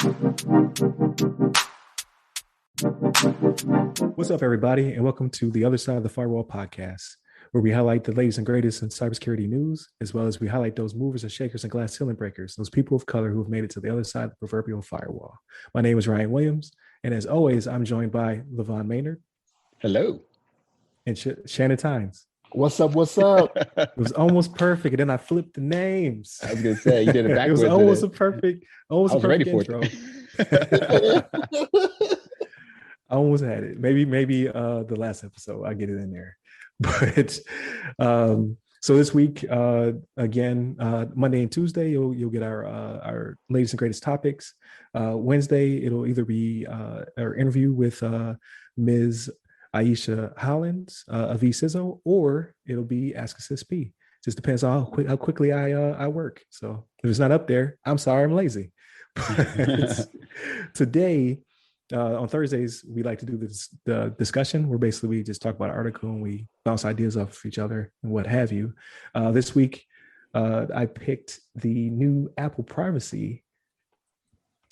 What's up, everybody, and welcome to the Other Side of the Firewall podcast, where we highlight the latest and greatest in cybersecurity news, as well as we highlight those movers and shakers and glass ceiling breakers, those people of color who have made it to the other side of the proverbial firewall. My name is Ryan Williams, and as always, I'm joined by LeVon Maynard. Hello. And Shannon Tynes. What's up? What's up? It was almost perfect, and then I flipped the names. I was gonna say you did it backwards. It was almost a perfect, almost a perfect intro. I almost had it. Maybe the last episode I'll get it in there. But so this week, again, Monday and Tuesday, you'll get our latest and greatest topics. Wednesday, it'll either be our interview with Ms. Aisha Hollins of eCISO, or it'll be Ask a CSP. Just depends on how quickly I work. So if it's not up there, I'm sorry, I'm lazy. Today, on Thursdays, we like to do the discussion where basically we just talk about an article and we bounce ideas off each other and what have you. This week, I picked the new Apple privacy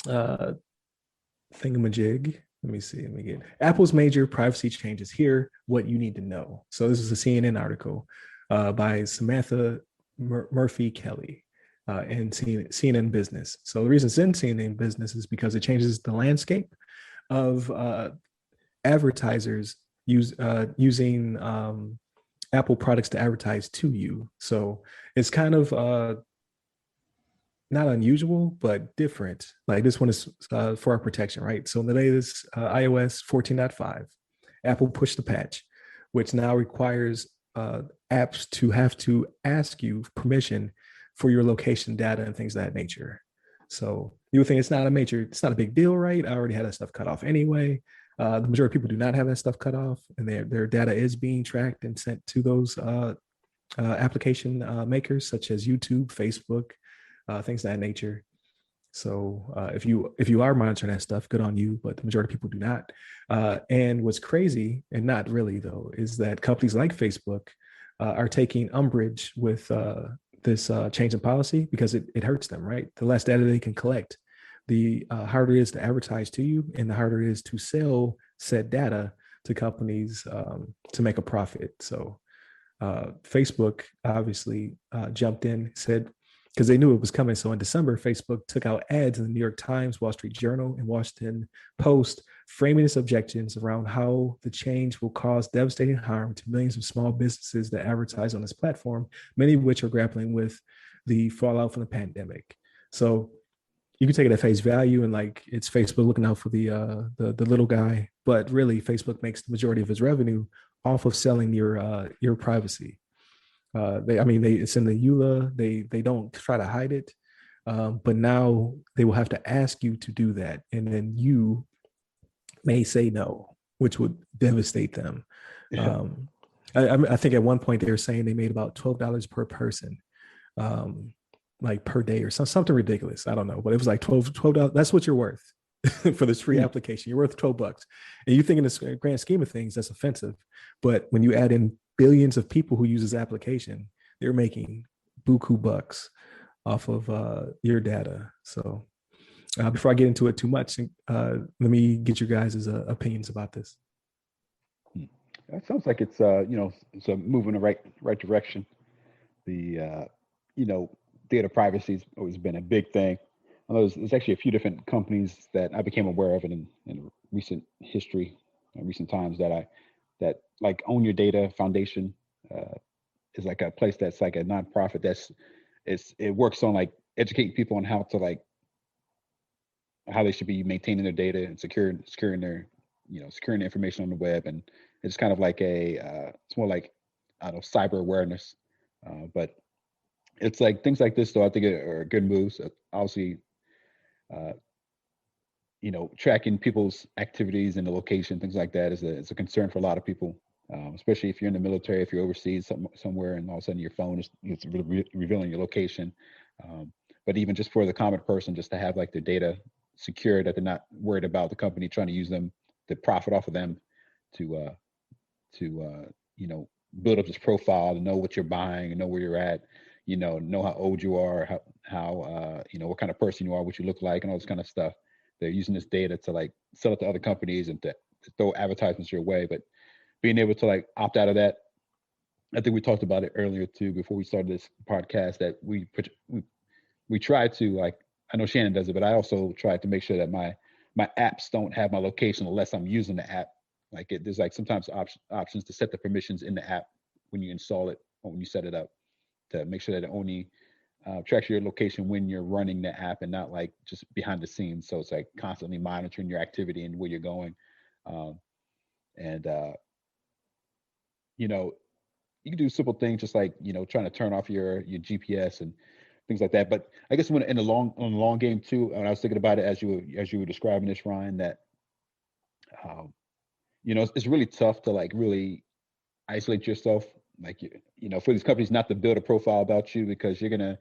thingamajig. Let me see. Let me get Apple's major privacy changes here. What you need to know. So this is a CNN article by Samantha Murphy Kelly in CNN Business. So the reason it's in CNN Business is because it changes the landscape of advertisers using Apple products to advertise to you. So it's kind of not unusual, but different. Like this one is for our protection, right? So in the latest iOS 14.5, Apple pushed the patch, which now requires apps to have to ask you permission for your location data and things of that nature. So you would think it's not a big deal, right? I already had that stuff cut off anyway. The majority of people do not have that stuff cut off, and their data is being tracked and sent to those application makers such as YouTube, Facebook, things of that nature. So if you are monitoring that stuff, good on you, but the majority of people do not. And what's crazy, and not really though, is that companies like Facebook are taking umbrage with this change in policy because it hurts them, right? The less data they can collect, the harder it is to advertise to you, and the harder it is to sell said data to companies to make a profit. So Facebook obviously jumped in, said, because they knew it was coming. So in December, Facebook took out ads in the New York Times, Wall Street Journal, and Washington Post, framing its objections around how the change will cause devastating harm to millions of small businesses that advertise on this platform, many of which are grappling with the fallout from the pandemic. So you can take it at face value and like it's Facebook looking out for the little guy, but really Facebook makes the majority of its revenue off of selling your privacy. It's in the EULA. They don't try to hide it, but now they will have to ask you to do that, and then you may say no, which would devastate them. Yeah. I think at one point they were saying they made about $12 per person, like per day or something ridiculous. I don't know, but it was like $12. That's what you're worth for this free application. You're worth $12, and you think in the grand scheme of things that's offensive, but when you add in billions of people who use this application, they're making buku bucks off of your data. So before I get into it too much, let me get your guys' opinions about this. That sounds like it's it's a move in the right direction. The data privacy has always been a big thing. I know there's actually a few different companies that I became aware of in recent history, recent times that like Own Your Data Foundation is like a place that's like a nonprofit it works on like educating people on how they should be maintaining their data and securing their securing the information on the web, and it's kind of like it's more like cyber awareness, but it's like things like this though I think are good moves. Obviously, tracking people's activities and the location, things like that is a concern for a lot of people, especially if you're in the military, if you're overseas somewhere and all of a sudden your phone is revealing your location. But even just for the common person, just to have like their data secure, that they're not worried about the company trying to use them to profit off of them to build up this profile, to know what you're buying and know where you're at, know how old you are, how what kind of person you are, what you look like, and all this kind of stuff. they're using this data to like sell it to other companies and to throw advertisements your way. But being able to like opt out of that, I think we talked about it earlier too before we started this podcast, that we try to, like, I know Shannon does it, but I also try to make sure that my apps don't have my location unless I'm using the app. Like there's like sometimes options to set the permissions in the app when you install it or when you set it up, to make sure that it only tracks your location when you're running the app and not like just behind the scenes. So it's like constantly monitoring your activity and where you're going. Um, and you know, you can do simple things just like, trying to turn off your GPS and things like that. But I guess when in the long game too, when I was thinking about it as you were describing this, Ryan, that it's really tough to like really isolate yourself, like for these companies not to build a profile about you, because you're gonna,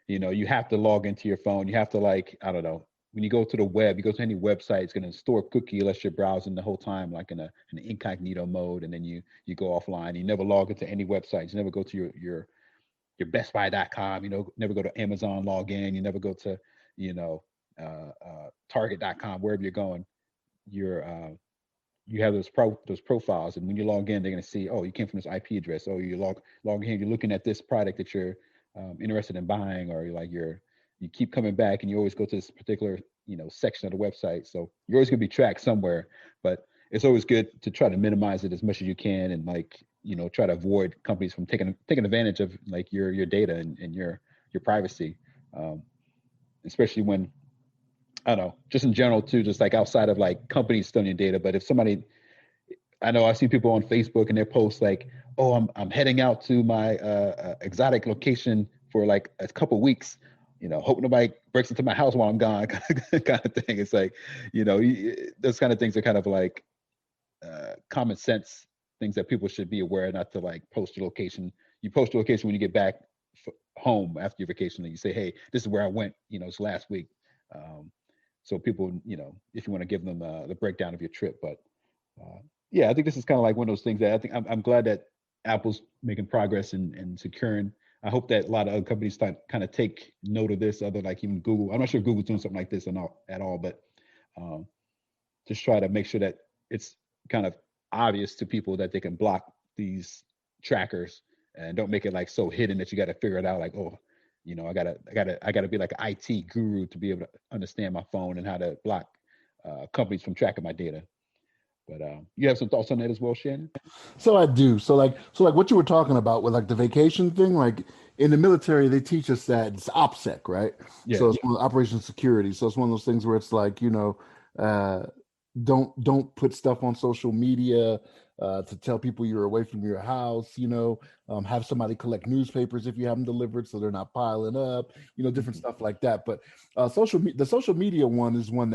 you have to log into your phone. You have to, like, I don't know, when you go to the web, you go to any website, it's gonna store a cookie unless you're browsing the whole time, like in an incognito mode, and then you go offline. You never log into any websites. You never go to your bestbuy.com, never go to Amazon, log in. You never go to, target.com, wherever you're going. You have those profiles, and when you log in, they're going to see, oh, you came from this IP address. Oh, you log in, you're looking at this product that you're interested in buying, or you keep coming back, and you always go to this particular section of the website. So you're always going to be tracked somewhere. But it's always good to try to minimize it as much as you can, and like try to avoid companies from taking advantage of like your data and your privacy, especially when, I don't know, just in general too, just like outside of like companies stealing your data. But if somebody, I know I've seen people on Facebook and their posts like, oh, I'm heading out to my exotic location for like a couple weeks, hope nobody breaks into my house while I'm gone, kind of thing. It's like, those kind of things are kind of like common sense things that people should be aware, not to like post your location. You post your location when you get back home after your vacation, and you say, hey, this is where I went, it's last week. So people, if you want to give them the breakdown of your trip. But yeah, I think this is kind of like one of those things that I think I'm glad that Apple's making progress in securing. I hope that a lot of other companies kind of take note of this, other like even Google. I'm not sure if Google's doing something like this at all, but just try to make sure that it's kind of obvious to people that they can block these trackers, and don't make it like so hidden that you got to figure it out. Like, oh, I gotta be like an IT guru to be able to understand my phone and how to block companies from tracking my data. But you have some thoughts on that as well, Shannon? So I do. So like what you were talking about with like the vacation thing, like in the military, they teach us that it's OPSEC, right? Yeah. So it's one of Operation Security. So it's one of those things where it's like, uh, don't put stuff on social media to tell people you're away from your house. Have somebody collect newspapers if you have them delivered so they're not piling up. Different stuff like that. But the social media one is one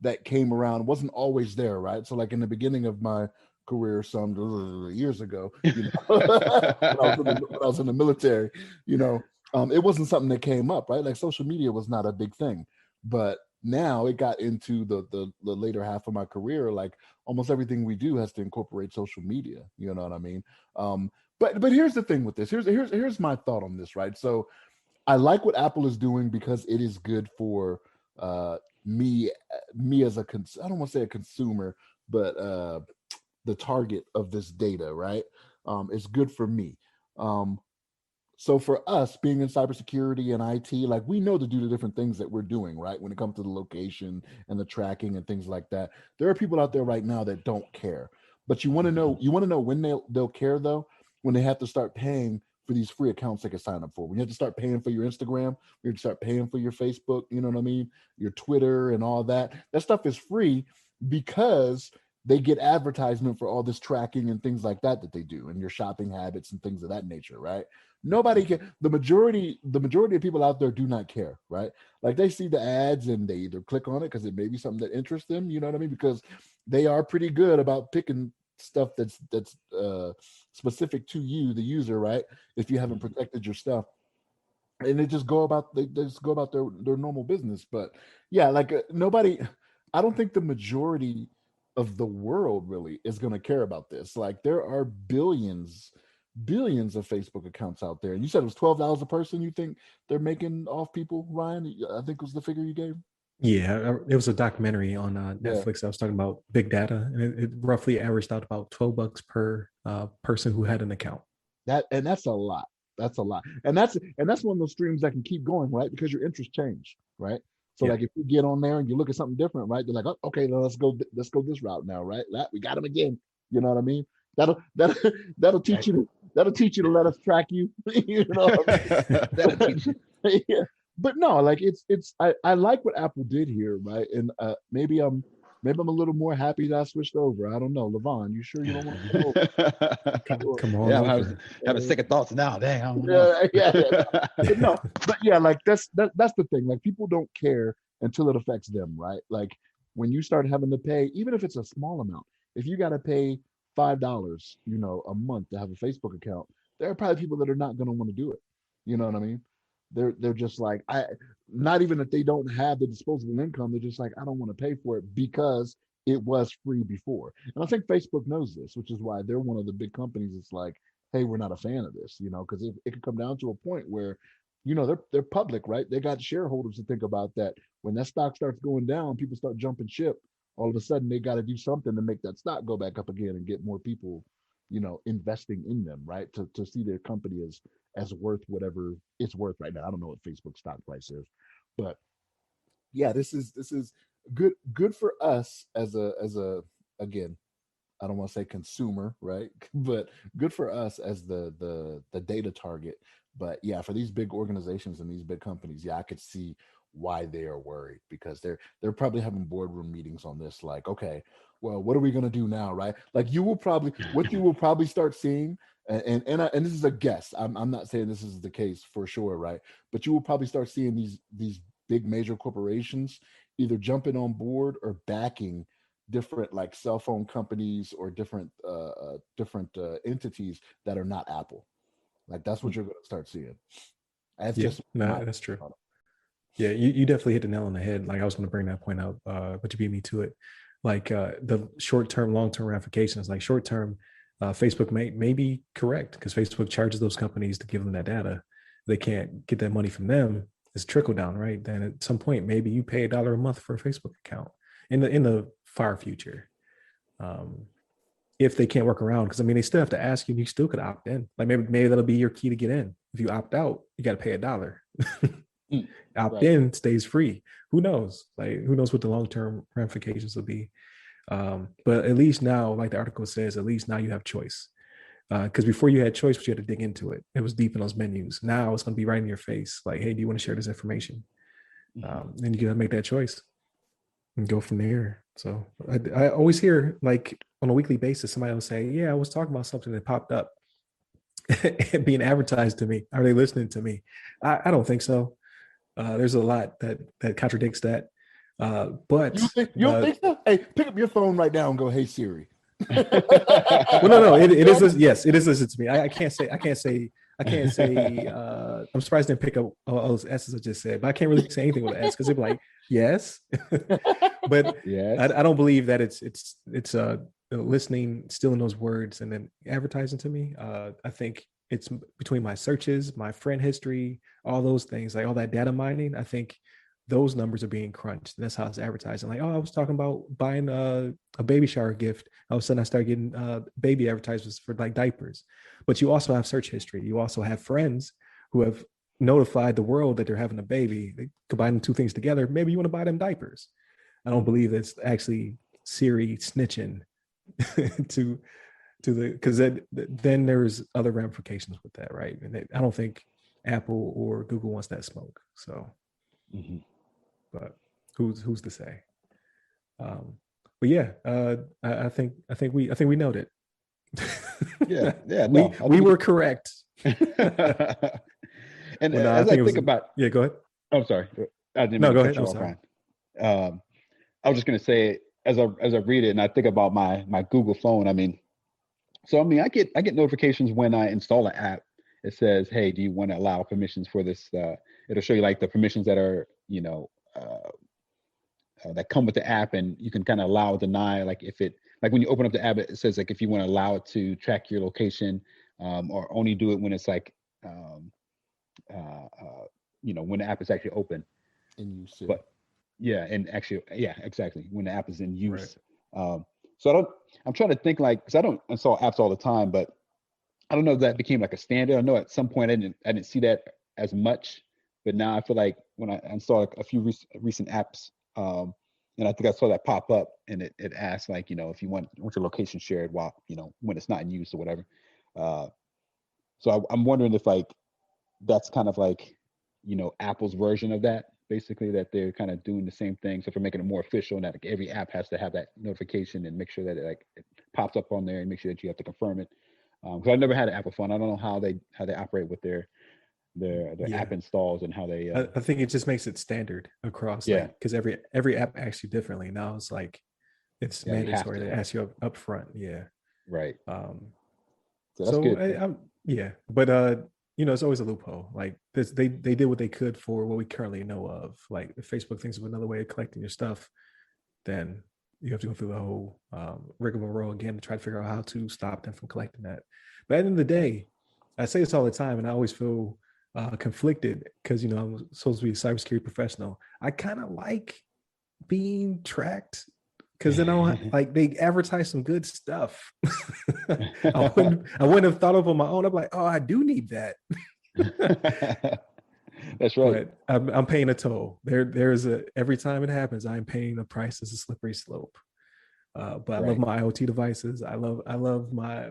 that came around, wasn't always there, right? So like in the beginning of my career, some years ago, when I was in the military, it wasn't something that came up, right? Like social media was not a big thing, but now it got into the later half of my career. Like almost everything we do has to incorporate social media. You know what I mean? But here's the thing with this. Here's my thought on this, right? So I like what Apple is doing because it is good for me as I don't want to say a consumer, but the target of this data, right? It's good for me. So for us being in cybersecurity and IT, like we know to do the different things that we're doing, right? When it comes to the location and the tracking and things like that, there are people out there right now that don't care. But you want to know when they'll care though, when they have to start paying for these free accounts they can sign up for. When you have to start paying for your Instagram, you have to start paying for your Facebook, you know what I mean? Your Twitter and all that. That stuff is free because they get advertisement for all this tracking and things like that they do, and your shopping habits and things of that nature, right? Nobody can. The majority of people out there do not care, right? Like they see the ads and they either click on it because it may be something that interests them, you know what I mean? Because they are pretty good about picking stuff that's specific to you, the user, right? If you haven't protected your stuff, and they just go about their normal business. But yeah, like nobody. I don't think the majority of the world really is going to care about this. Like there are billions of Facebook accounts out there. And you said it was $12 a person you think they're making off people, Ryan? I think was the figure you gave. Yeah, it was a documentary on Yeah, Netflix. I was talking about big data, and it roughly averaged out about $12 per person who had an account. that's a lot. That's a lot, and that's one of those streams that can keep going, right? Because your interests change, right? So Yeah, like if you get on there and you look at something different, right? They're like, oh, okay, then let's go this route now, right? That we got him again. You know what I mean? That'll teach right. you that'll teach you to let us track you. You know what I mean? That'll teach you. Yeah. But no, like I like what Apple did here, right? And maybe I'm a little more happy that I switched over. I don't know, LeVon. You sure you don't want to come over? Sure. Come on Yeah, I'm over. having second thoughts now. Dang, I don't know. Yeah. But no, but yeah, like that's the thing. Like people don't care until it affects them, right? Like when you start having to pay, even if it's a small amount, if you got to pay $5, a month to have a Facebook account, there are probably people that are not going to want to do it. You know what I mean? They're just like not even if they don't have the disposable income, they're just like I don't want to pay for it because it was free before. And I think Facebook knows this, which is why they're one of the big companies. It's like, hey, we're not a fan of this, because it could come down to a point where, they're public, right? They got shareholders to think about that. When that stock starts going down, people start jumping ship. All of a sudden, they got to do something to make that stock go back up again and get more people, investing in them, right? To see their company as worth whatever it's worth right now. I don't know what Facebook stock price is, but yeah, this is good for us as a again, I don't want to say consumer, right? But good for us as the data target. But yeah, for these big organizations and these big companies, yeah, I could see why they are worried because they're probably having boardroom meetings on this. Like, okay, well, what are we gonna do now, right? Like, you will probably start seeing, and this is a guess. I'm not saying this is the case for sure, right? But you will probably start seeing these big major corporations either jumping on board or backing different like cell phone companies or different entities that are not Apple. Like that's what you're going to start seeing. That's Yeah, just my no, that's true. Yeah, you definitely hit the nail on the head. Like I was going to bring that point out, but you beat me to it. Like the short term, long term ramifications. Like short term, Facebook may be correct because Facebook charges those companies to give them that data. They can't get that money from them. It's trickle down, right? Then at some point, maybe you pay $1 a month for a Facebook account in the far future. Um, if they can't work around, because I mean, they still have to ask you, and you still could opt in. Like maybe that'll be your key to get in. If you opt out, you got to pay $1. Mm, Opt right. in stays free. Who knows? Like who knows what the long term ramifications will be? But at least now, like the article says, at least now you have choice. Because before you had choice, but you had to dig into it. It was deep in those menus. Now it's going to be right in your face. Like, hey, do you want to share this information? Mhm. And you got to make that choice and go from there. So I always hear like on a weekly basis, somebody will say, "Yeah, I was talking about something that popped up being advertised to me. Are they listening to me?" I don't think so. There's a lot that contradicts that. But You don't think so? Hey, pick up your phone right now and go, "Hey Siri." well, no, it is. Yes, it is listened to me. I can't say. I'm surprised I didn't pick up all those S's I just said, but I can't really say anything with an S because they'd be like, yes, but I, Yes. I don't believe that it's listening, stealing those words, and then advertising to me. I think it's between my searches, my friend history, all those things, like all that data mining. I think those numbers are being crunched. That's how it's advertising. Like, oh, I was talking about buying a baby shower gift. All of a sudden, I started getting baby advertisements for like diapers. But you also have search history. You also have friends who have notified the world that they're having a baby. They combine the two things together. Maybe you want to buy them diapers. I don't believe that's actually Siri snitching to the because then there's other ramifications with that, right? And I don't think Apple or Google wants that smoke. So, Mhm. but who's to say? But yeah, I think we know it. Yeah, yeah, we no, I we think were correct. and Well, no, I as I think it think was. about, Yeah, go ahead. I'm sorry, I didn't No, mean to go cut ahead. you I'm off, sorry. Ryan. I was just gonna say, as I read it and I think about my Google phone, I mean, so I mean, I get notifications when I install an app. It says, "Hey, do you want to allow permissions for this?" It'll show you like the permissions that are, that come with the app, and you can kind of allow, deny. Like if it, like when you open up the app, it says like if you want to allow it to track your location, or only do it when it's like, um, when the app is actually open. And you, Siri. But Yeah, and actually, yeah, exactly. When the app is in Right. use. So I don't. I'm trying to think like because I don't install apps all the time, but I don't know if that became like a standard. I know at some point I didn't see that as much, but now I feel like when I install like a few recent apps, and I think I saw that pop up, and it asks like if you want your location shared while when it's not in use or whatever. Uh, so I'm wondering if like that's kind of like Apple's version of that, basically that they're kind of doing the same thing. So for making it more official, and that like every app has to have that notification and make sure that it pops up on there and make sure that you have to confirm it. Because I've never had an Apple phone. I don't know how they operate with their Yeah. app installs and how they I think it just makes it standard across, yeah, like, because every app acts you differently. Now it's like it's yeah, you have mandatory to, to ask you up front. Yeah. right. Um, So that's so good. I'm yeah, but it's always a loophole. Like this, they did what they could for what we currently know of. Like if Facebook thinks of another way of collecting your stuff, then you have to go through the whole rigmarole again to try to figure out how to stop them from collecting that. But at the end of the day, I say this all the time, and I always feel conflicted because I'm supposed to be a cybersecurity professional. I kind of like being tracked because then like they advertise some good stuff. I wouldn't have thought of on my own. I'm like, oh, I do need that. That's right. But I'm paying a toll. There's a every time it happens, I'm paying the price. It's a slippery slope. But I love Right. my IoT devices. I love my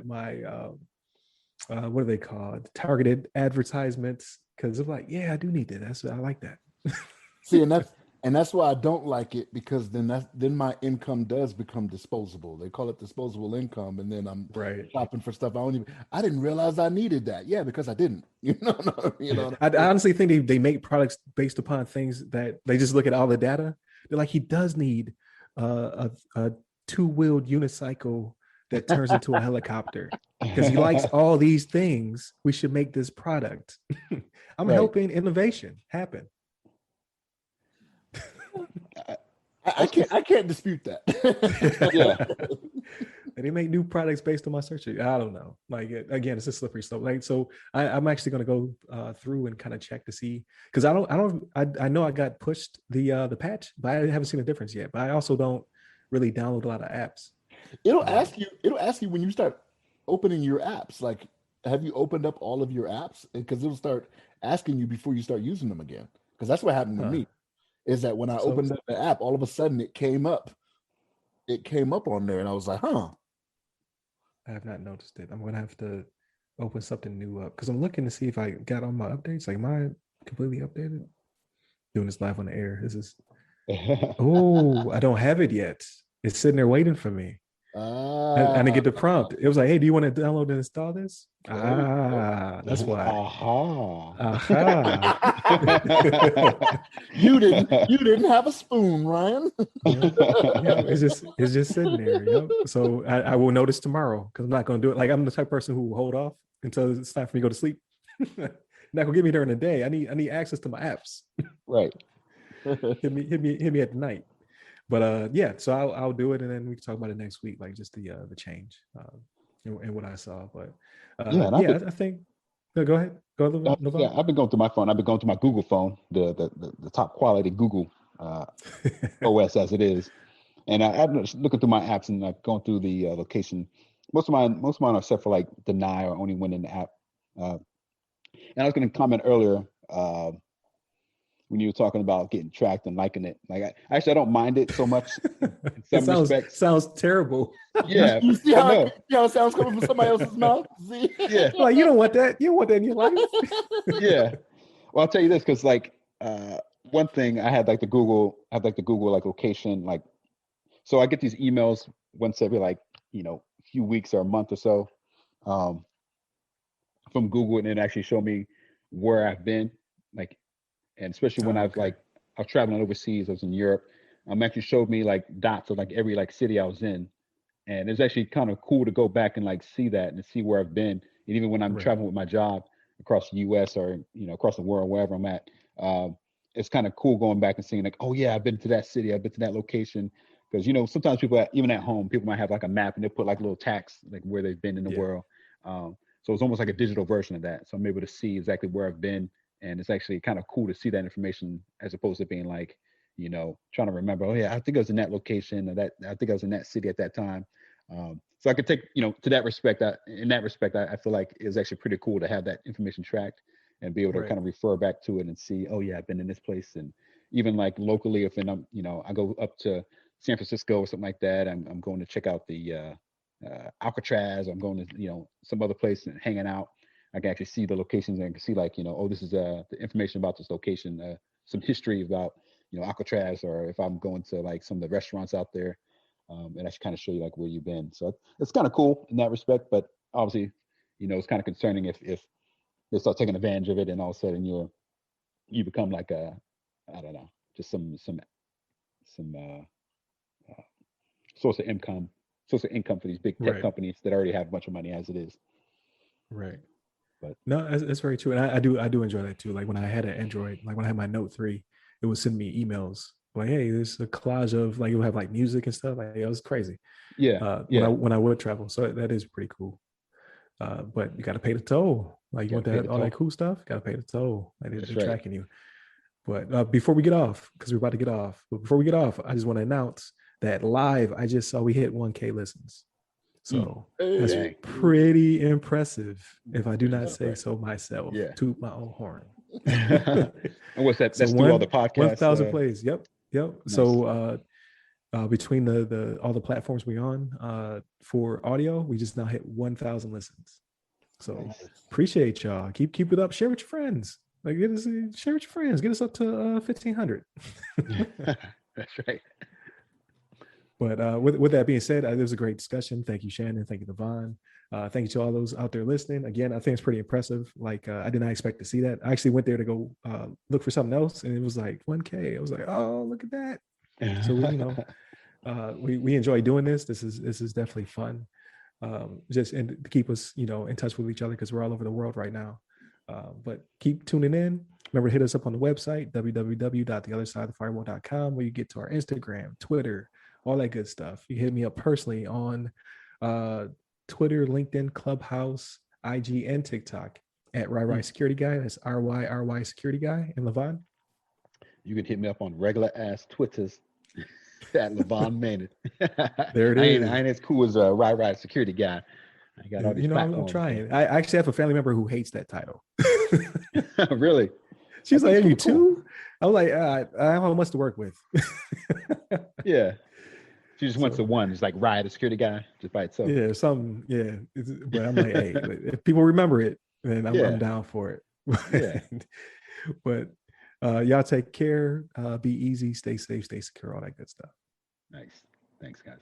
what are they called? Targeted advertisements. Because I'm like, yeah, I do need that. I like that. See, and that's why I don't like it, because then my income does become disposable. They call it disposable income, and then I'm Right. shopping for stuff I didn't realize I needed that. Yeah, because I didn't. I honestly think they make products based upon things that they just look at all the data. They're like, he does need a two-wheeled unicycle that turns into a helicopter because he likes all these things. We should make this product. I'm Right. helping innovation happen. I, I can't dispute yeah. that. And they make new products based on my search. I don't know. Like again, it's a slippery slope. Like so, I'm actually going to go through and kind of check to see because I know I got pushed the patch, but I haven't seen a difference yet. But I also don't really download a lot of apps. It'll Um, ask you. It'll ask you when you start opening your apps. Like, have you opened up all of your apps? Because it'll start asking you before you start using them again. Because that's what happened with huh. me. Is that when I So opened up the app, all of a sudden it came up. It came up on there, and I was like, "Huh." I have not noticed it. I'm going to have to open something new up because I'm looking to see if I got all my updates. Like, am I completely updated? Doing this live on the air. This is oh, I don't have it yet. It's sitting there waiting for me. I didn't Ah, get the prompt. It was like, hey, do you want to download and install this? there we go. That's why. Aha. Aha. You didn't have a spoon, Ryan. Yep. Yep. It's just sitting there. Yep. So I will notice tomorrow because I'm not gonna do it. Like I'm the type of person who will hold off until it's time for me to go to sleep. Not gonna get me during the day. I need access to my apps. Right. Hit me at the night. But yeah, so I'll do it and then we can talk about it next week, like just the change and what I saw. But Yeah, and yeah, I think no, go ahead. Go ahead, yeah, Levon. I've been going through my phone. I've been going through my Google phone, the top quality Google OS as it is, and I've been just looking through my apps and going through the location. Most of mine are set for like deny or only when in the app. Uh, and I was going to comment earlier when you were talking about getting tracked and liking it. Like actually, I don't mind it so much in It some sounds respects. sounds terrible. You, Yeah, you see but how no, it sounds coming from somebody else's mouth? See? yeah, Like you don't want that. You don't want that in your life. yeah. Well, I'll tell you this because like one thing I had like the Google like location like so I get these emails once every like few weeks or a month or so um, from Google and it actually show me where I've been like and especially when Oh, okay. I was traveling overseas. I was in Europe. Actually showed me like dots of like every like city I was in, and it's actually kind of cool to go back and like see that and see where I've been. And even when I'm Right. traveling with my job across the U.S. or across the world, wherever I'm at, it's kind of cool going back and seeing like, oh yeah, I've been to that city, I've been to that location. Because sometimes people even at home, people might have like a map and they put like little tags like where they've been in the Yeah. world. So it's almost like a digital version of that. So I'm able to see exactly where I've been, and it's actually kind of cool to see that information as opposed to being like, trying to remember, oh yeah, I think I was in that location, or that I think I was in that city at that time. So I could take, to that respect, I feel like it was actually pretty cool to have that information tracked and be able to Right. kind of refer back to it and see, oh yeah, I've been in this place. And even like locally, if I'm, I go up to San Francisco or something like that, I'm going to check out the Alcatraz. I'm going to, some other place and hanging out. I can actually see the locations and I can see like, oh, this is the information about this location, some history about, Alcatraz, or if I'm going to like some of the restaurants out there, and I should kind of show you like where you've been. So it's kind of cool in that respect, but obviously, it's kind of concerning if they start taking advantage of it and all of a sudden you become like I don't know, just some source of income for these big tech Right. companies that already have a bunch of money as it is. Right. But No, it's very true, and I do enjoy that too. Like when I had an Android, like when I had my Note 3, it would send me emails like, "Hey, there's a collage of like it would have like music and stuff." Like it was crazy. yeah, When I would travel, so that is pretty cool. But you got to pay the toll. Like you want gotta pay that the all that toll. cool stuff, got to pay the toll. Like That's they're right. tracking you. But before we get off, because we're about to get off, but before we get off, I just want to announce that live, I just saw we hit 1K listens. So that's Dang. pretty impressive, if I do not That's say right. so myself. Yeah. Toot my own horn. And what's that? So That's through all the podcasts. 1,000 plays. Yep. Nice. So between the all the platforms we're on for audio, we just now hit 1,000 listens. So Nice. appreciate y'all. Keep it up. Share with your friends. Like share with your friends. Get us up to 1,500. That's right. But with that being said, it was a great discussion. Thank you, Shannon. Thank you, LeVon. Thank you to all those out there listening. Again, I think it's pretty impressive. Like I did not expect to see that. I actually went there to go look for something else, and it was like 1K. I was like, oh, look at that. So we enjoy doing this. This is definitely fun. Just and to keep us in touch with each other because we're all over the world right now. But keep tuning in. Remember to hit us up on the website www.theothersideofthefirewall.com, where you get to our Instagram, Twitter, all that good stuff. You hit me up personally on Twitter, LinkedIn, Clubhouse, IG, and TikTok at RyRy Security Guy. That's RYRY Security Guy. And LeVon? You can hit me up on regular ass Twitters at LeVon Maynard. There it is. I ain't as cool as a RyRy Security Guy. I got all these platforms. I'm trying. I actually have a family member who hates that title. Really? She's like, "Are you too?" I was like, "I have much to work with." Yeah. She just wants the one. It's like Rye, the security guy, just by itself. Yeah, something. Yeah, but I'm like, hey, if people remember it, then I'm down for it. Yeah. But y'all take care. Be easy. Stay safe. Stay secure. All that good stuff. Nice. Thanks, guys.